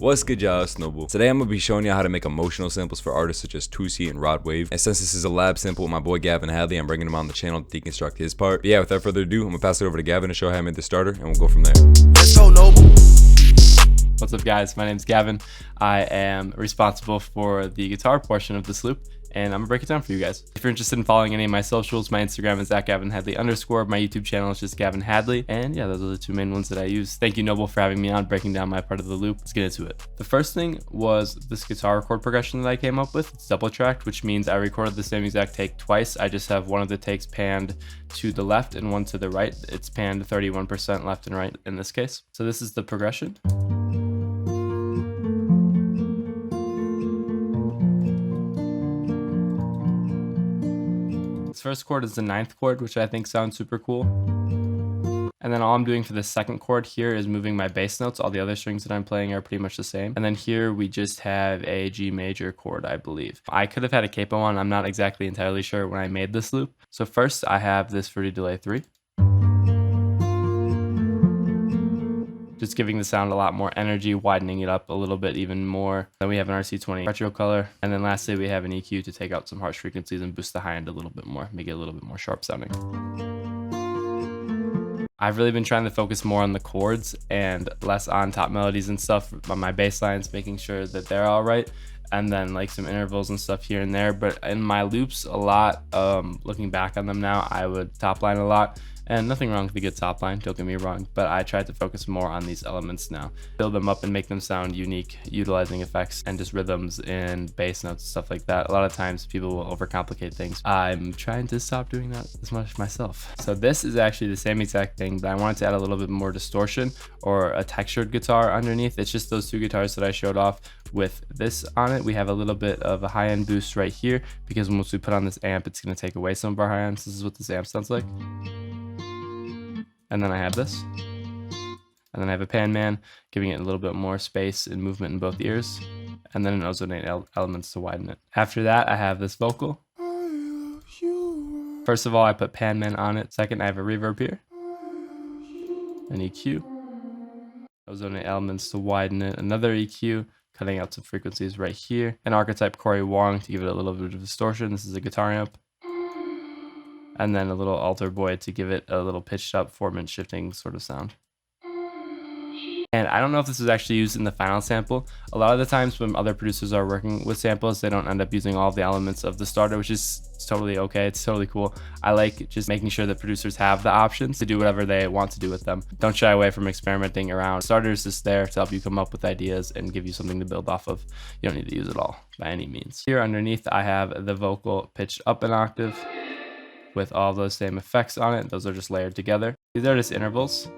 What's good, y'all? It's Noble. Today I'm gonna be showing you how to make emotional samples for artists such as Toosi and Rod Wave. And since this is a lab sample with my boy Gavin Hadley, I'm bringing him on the channel to deconstruct his part. But yeah, without further ado, I'm gonna pass it over to Gavin to show how I made the starter, and we'll go from there. Let's go, Noble. What's up, guys? My name's Gavin. I am responsible for the guitar portion of this loop, and I'm gonna break it down for you guys. If you're interested in following any of my socials, my Instagram is @GavinHadley_. My YouTube channel is just Gavin Hadley, and yeah, those are the two main ones that I use. Thank you, Noble, for having me on, breaking down my part of the loop. Let's get into it. The first thing was this guitar chord progression that I came up with. It's double tracked, which means I recorded the same exact take twice. I just have one of the takes panned to the left and one to the right. It's panned 31% left and right in this case. So this is the progression. This first chord is the 9th chord, which I think sounds super cool. And then all I'm doing for the second chord here is moving my bass notes. All the other strings that I'm playing are pretty much the same. And then here we just have a G major chord, I believe. I could have had a capo on. I'm not exactly entirely sure when I made this loop. So first I have this fruity delay 3. Just giving the sound a lot more energy, widening it up a little bit even more. Then we have an RC20 retro color. And then lastly, we have an EQ to take out some harsh frequencies and boost the high end a little bit more, make it a little bit more sharp sounding. I've really been trying to focus more on the chords and less on top melodies and stuff on my bass lines, making sure that they're all right. And then like some intervals and stuff here and there. But in my loops a lot, looking back on them now, I would top line a lot. And nothing wrong with a good top line, don't get me wrong, but I tried to focus more on these elements now. Build them up and make them sound unique, utilizing effects and just rhythms and bass notes, stuff like that. A lot of times people will overcomplicate things. I'm trying to stop doing that as much myself. So this is actually the same exact thing, but I wanted to add a little bit more distortion or a textured guitar underneath. It's just those two guitars that I showed off with this on it. We have a little bit of a high-end boost right here because once we put on this amp, it's gonna take away some of our high ends. This is what this amp sounds like. And then I have this. And then I have a pan man, giving it a little bit more space and movement in both ears. And then an ozonate elements to widen it. After that, I have this vocal. First of all, I put pan man on it. Second, I have a reverb here. An EQ. Ozonate elements to widen it. Another EQ, cutting out some frequencies right here. An archetype Corey Wong to give it a little bit of distortion. This is a guitar amp. And then a little alter boy to give it a little pitched up 4-minute shifting sort of sound. And I don't know if this was actually used in the final sample. A lot of the times when other producers are working with samples, they don't end up using all of the elements of the starter, which is totally okay. It's totally cool. I like just making sure that producers have the options to do whatever they want to do with them. Don't shy away from experimenting around. Starter is just there to help you come up with ideas and give you something to build off of. You don't need to use it all by any means. Here underneath, I have the vocal pitched up an octave with all those same effects on it. Those are just layered together. These are just intervals.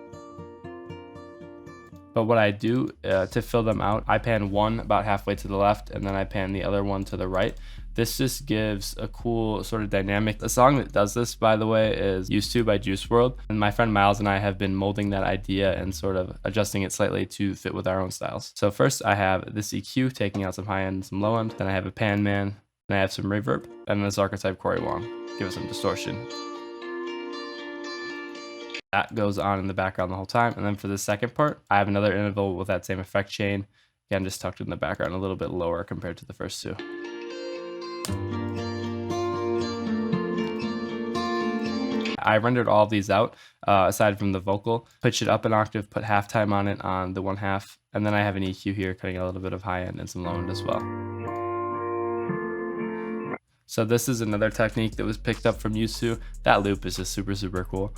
But what I do to fill them out, I pan one about halfway to the left and then I pan the other one to the right. This just gives a cool sort of dynamic. The song that does this, by the way, is Used To by Juice WRLD. And my friend Miles and I have been molding that idea and sort of adjusting it slightly to fit with our own styles. So first I have this EQ, taking out some high end and some low end. Then I have a pan man, and I have some reverb, and this archetype Corey Wong. Give it some distortion. That goes on in the background the whole time. And then for the second part, I have another interval with that same effect chain. Again, just tucked in the background a little bit lower compared to the first two. I rendered all of these out, aside from the vocal. Pitch it up an octave, put halftime on it on the 1/2, and then I have an EQ here cutting a little bit of high end and some low end as well. So this is another technique that was picked up from Used To. That loop is just super, super cool.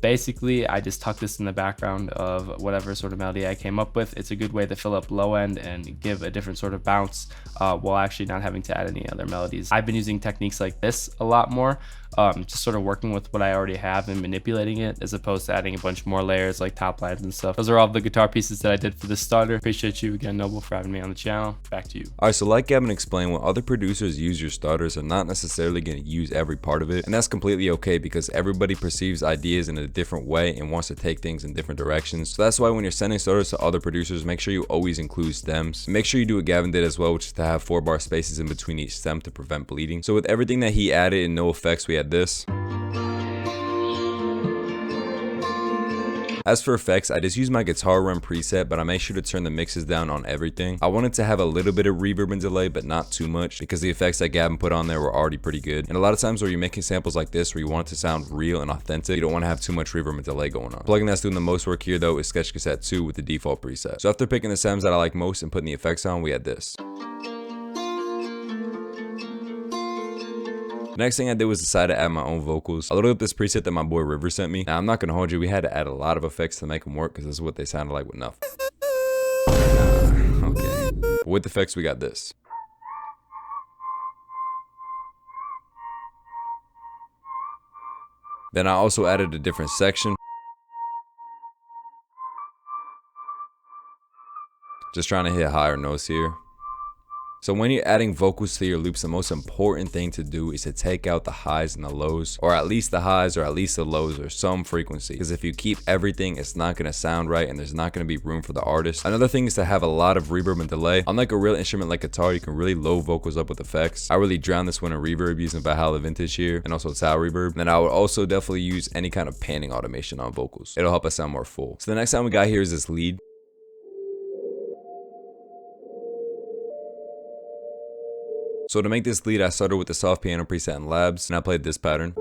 Basically, I just tuck this in the background of whatever sort of melody I came up with. It's a good way to fill up low end and give a different sort of bounce while actually not having to add any other melodies. I've been using techniques like this a lot more, just sort of working with what I already have and manipulating it as opposed to adding a bunch more layers like top lines and stuff. Those are all the guitar pieces that I did for this starter. Appreciate you again, Noble, for having me on the channel. Back to you. Alright, so like Gavin explained, when other producers use your starters, they're not necessarily going to use every part of it. And that's completely okay because everybody perceives ideas in a different way and wants to take things in different directions. So that's why when you're sending starters to other producers, make sure you always include stems. Make sure you do what Gavin did as well, which is to have 4-bar spaces in between each stem to prevent bleeding. So with everything that he added and no effects, we had this. As for effects, I just use my guitar run preset, but I make sure to turn the mixes down on everything. I wanted to have a little bit of reverb and delay, but not too much, because the effects that Gavin put on there were already pretty good. And a lot of times where you're making samples like this, where you want it to sound real and authentic, you don't want to have too much reverb and delay going on. Plugin that's doing the most work here though is Sketch Cassette 2 with the default preset. So after picking the stems that I like most and putting the effects on, we had this. The next thing I did was decide to add my own vocals. I loaded up this preset that my boy River sent me. Now I'm not gonna hold you, we had to add a lot of effects to make them work because this is what they sounded like with nothing. Okay. But with effects we got this. Then I also added a different section. Just trying to hit higher notes here. So when you're adding vocals to your loops, the most important thing to do is to take out the highs and the lows, or at least the highs or at least the lows or some frequency. Because if you keep everything, it's not going to sound right and there's not going to be room for the artist. Another thing is to have a lot of reverb and delay. Unlike a real instrument like guitar, you can really load vocals up with effects. I really drown this one in reverb using Valhalla Vintage here and also Tau reverb. Then I would also definitely use any kind of panning automation on vocals. It'll help us sound more full. So the next sound we got here is this lead. So to make this lead, I started with the soft piano preset in Labs, and I played this pattern.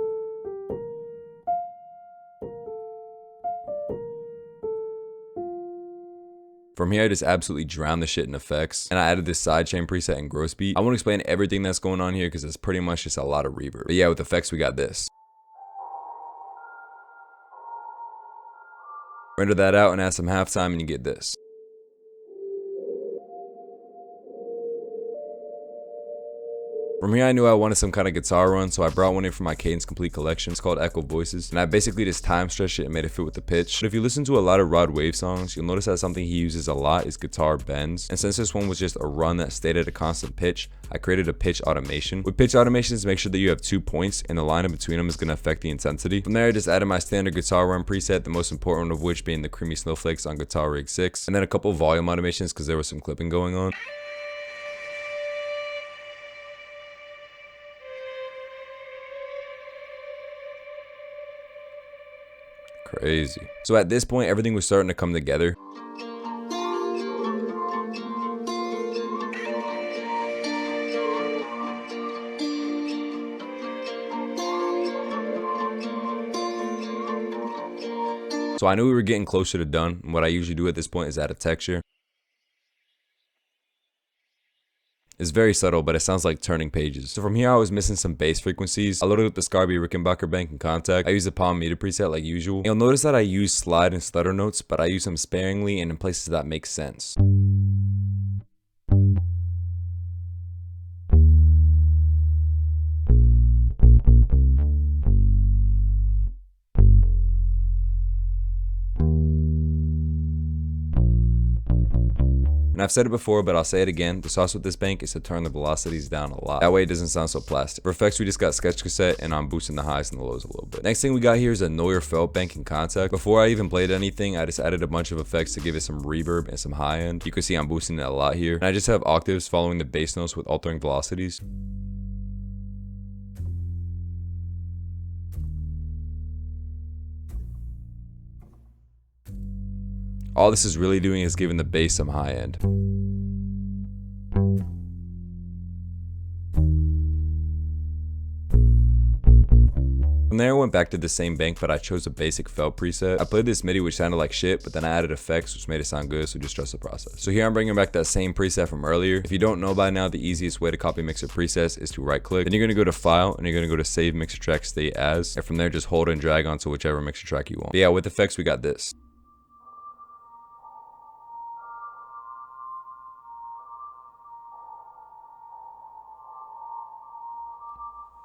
From here, I just absolutely drowned the shit in effects, and I added this sidechain preset in Gross Beat. I won't explain everything that's going on here because it's pretty much just a lot of reverb. But yeah, with effects, we got this. Render that out and add some halftime, and you get this. From here I knew I wanted some kind of guitar run, so I brought one in from my Cadence Complete collection. It's called Echo Voices, and I basically just time stretched it and made it fit with the pitch. But if you listen to a lot of Rod Wave songs, you'll notice that something he uses a lot is guitar bends. And since this one was just a run that stayed at a constant pitch, I created a pitch automation. With pitch automations, make sure that you have 2 points, and the line in between them is going to affect the intensity. From there, I just added my standard guitar run preset, the most important of which being the Creamy Snowflakes on Guitar Rig 6, and then a couple volume automations because there was some clipping going on. Crazy. So at this point, everything was starting to come together. So I knew we were getting closer to done, and what I usually do at this point is add a texture. It's very subtle, but it sounds like turning pages. So from here, I was missing some bass frequencies. I loaded up the Scarby Rickenbacker bank in Contact. I used the palm meter preset like usual. You'll notice that I use slide and stutter notes, but I use them sparingly and in places that make sense. And I've said it before, but I'll say it again. The sauce with this bank is to turn the velocities down a lot. That way it doesn't sound so plastic. For effects, we just got Sketch Cassette, and I'm boosting the highs and the lows a little bit. Next thing we got here is a Neuer Felt bank in Contact. Before I even played anything, I just added a bunch of effects to give it some reverb and some high end. You can see I'm boosting it a lot here. And I just have octaves following the bass notes with altering velocities. All this is really doing is giving the bass some high end. From there I went back to the same bank, but I chose a basic felt preset. I played this MIDI which sounded like shit, but then I added effects which made it sound good, so just trust the process. So here I'm bringing back that same preset from earlier. If you don't know by now, the easiest way to copy mixer presets is to right click. Then you're going to go to File, and you're going to go to Save Mixer Track State As. And from there just hold and drag onto whichever mixer track you want. But yeah, with effects we got this.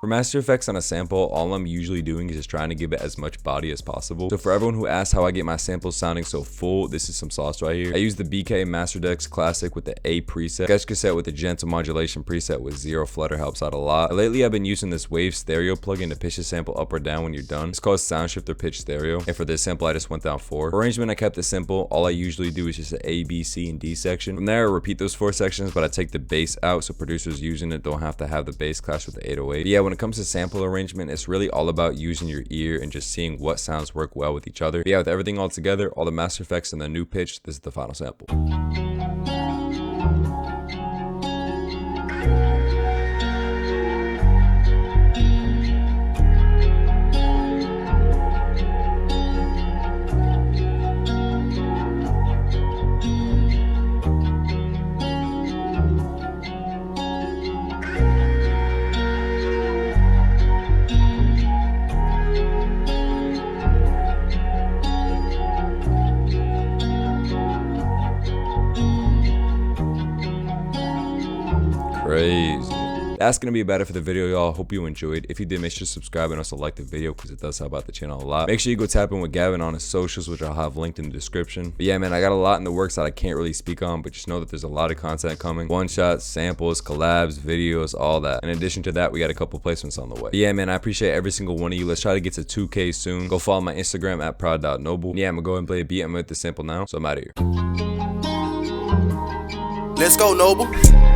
For master effects on a sample, all I'm usually doing is just trying to give it as much body as possible. So for everyone who asks how I get my samples sounding so full, this is some sauce right here. I use the BK Master Decks Classic with the A preset. Sketch Cassette with the gentle modulation preset with 0 flutter helps out a lot. Lately I've been using this Wave Stereo plugin to pitch the sample up or down when you're done. It's called Sound Shifter Pitch Stereo. And for this sample I just went down 4. For arrangement I kept it simple. All I usually do is just an A, B, C, and D section. From there I repeat those 4 sections, but I take the bass out so producers using it don't have to have the bass clash with the 808. But yeah, when when it comes to sample arrangement, it's really all about using your ear and just seeing what sounds work well with each other. But yeah, with everything all together, all the master effects and the new pitch, this is the final sample. Crazy. That's gonna be about it for the video, y'all. Hope you enjoyed. If you did, make sure to subscribe and also like the video because it does help out the channel a lot. Make sure you go tap in with Gavin on his socials, which I'll have linked in the description. But yeah, man, I got a lot in the works that I can't really speak on, but just know that there's a lot of content coming. One shots, samples, collabs, videos, all that. In addition to that, we got a couple placements on the way. But yeah, man, I appreciate every single one of you. Let's try to get to 2K soon. Go follow my Instagram at proud.noble. Yeah, I'm gonna go ahead and play a beat. I'm gonna hit the sample now, so I'm out of here. Let's go, Noble.